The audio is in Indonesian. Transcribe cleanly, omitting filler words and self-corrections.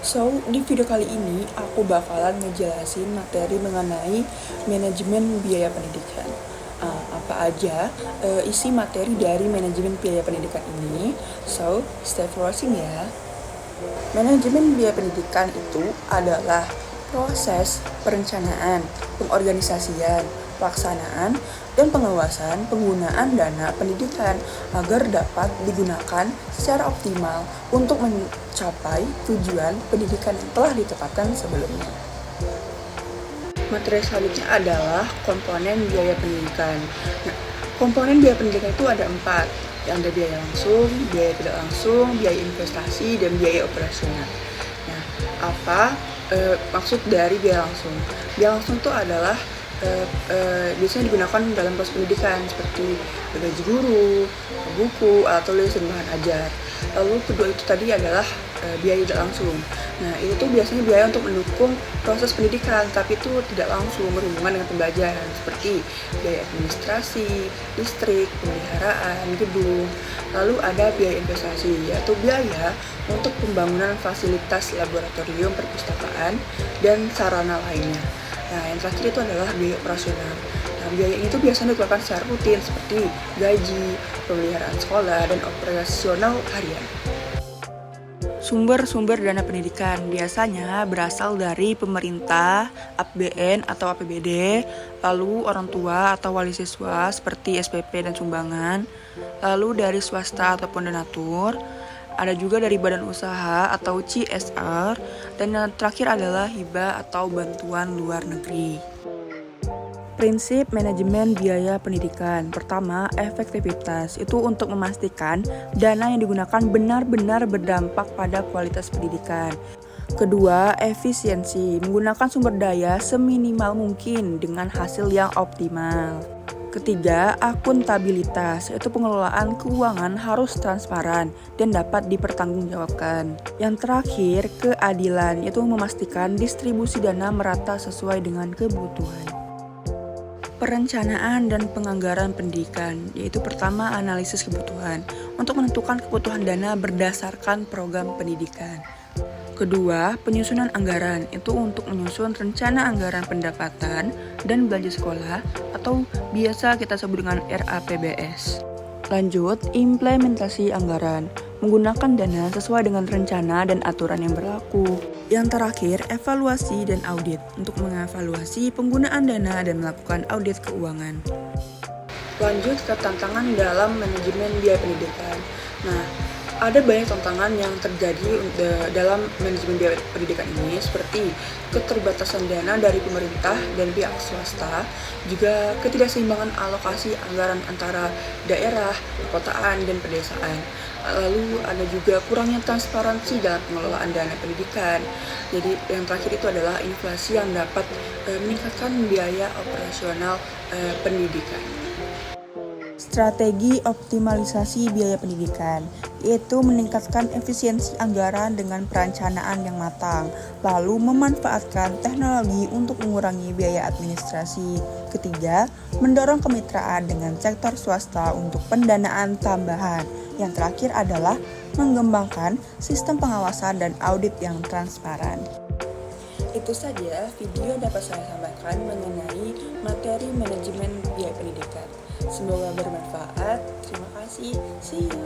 Di video kali ini aku bakalan ngejelasin materi mengenai manajemen biaya pendidikan. Apa aja isi materi dari manajemen biaya pendidikan ini? Stay for watching ya. Manajemen biaya pendidikan itu adalah proses perencanaan, pengorganisasian, pelaksanaan, dan pengawasan penggunaan dana pendidikan agar dapat digunakan secara optimal untuk mencapai tujuan pendidikan yang telah ditetapkan sebelumnya. Materi selanjutnya adalah komponen biaya pendidikan. Nah, komponen biaya pendidikan itu ada 4. Yang ada biaya langsung, biaya tidak langsung, biaya investasi, dan biaya operasional. Nah, apa maksud dari biaya langsung? Biaya langsung itu adalah biasanya digunakan dalam proses pendidikan seperti gaji guru, buku, alat tulis, dan bahan ajar. Lalu kedua itu tadi adalah biaya tidak langsung. Nah, itu tuh biasanya biaya untuk mendukung proses pendidikan, tapi itu tidak langsung berhubungan dengan pembelajaran seperti biaya administrasi, listrik, pemeliharaan, gedung. Lalu ada biaya investasi, yaitu biaya untuk pembangunan fasilitas laboratorium, perpustakaan, dan sarana lainnya. Nah, yang terakhir itu adalah biaya operasional. Nah, biaya itu biasanya dikeluarkan secara rutin seperti gaji, pemeliharaan sekolah, dan operasional harian. Sumber-sumber dana pendidikan biasanya berasal dari pemerintah, APBN atau APBD, lalu orang tua atau wali siswa seperti SPP dan sumbangan, lalu dari swasta ataupun donatur, ada juga dari badan usaha atau CSR, dan yang terakhir adalah hibah atau bantuan luar negeri. Prinsip manajemen biaya pendidikan. Pertama, efektivitas. Itu untuk memastikan dana yang digunakan benar-benar berdampak pada kualitas pendidikan. Kedua, efisiensi. Menggunakan sumber daya seminimal mungkin dengan hasil yang optimal. Ketiga, akuntabilitas, yaitu pengelolaan keuangan harus transparan dan dapat dipertanggungjawabkan. Yang terakhir, keadilan, yaitu memastikan distribusi dana merata sesuai dengan kebutuhan. Perencanaan dan penganggaran pendidikan, yaitu pertama analisis kebutuhan untuk menentukan kebutuhan dana berdasarkan program pendidikan. Kedua, penyusunan anggaran, itu untuk menyusun rencana anggaran pendapatan dan belanja sekolah atau biasa kita sebut dengan RAPBS. Lanjut, implementasi anggaran, menggunakan dana sesuai dengan rencana dan aturan yang berlaku. Yang terakhir, evaluasi dan audit, untuk mengevaluasi penggunaan dana dan melakukan audit keuangan. Lanjut ke tantangan dalam manajemen biaya pendidikan. Nah, ada banyak tantangan yang terjadi dalam manajemen biaya pendidikan ini, seperti keterbatasan dana dari pemerintah dan pihak swasta, juga ketidakseimbangan alokasi anggaran antara daerah, perkotaan, dan pedesaan. Lalu ada juga kurangnya transparansi dalam pengelolaan dana pendidikan. Jadi yang terakhir itu adalah inflasi yang dapat meningkatkan biaya operasional pendidikan. Strategi optimalisasi biaya pendidikan, yaitu meningkatkan efisiensi anggaran dengan perencanaan yang matang, lalu memanfaatkan teknologi untuk mengurangi biaya administrasi. Ketiga, mendorong kemitraan dengan sektor swasta untuk pendanaan tambahan. Yang terakhir adalah mengembangkan sistem pengawasan dan audit yang transparan. Itu saja video dapat saya sampaikan mengenai materi manajemen biaya pendidikan. Semoga bermanfaat. Terima kasih. See you.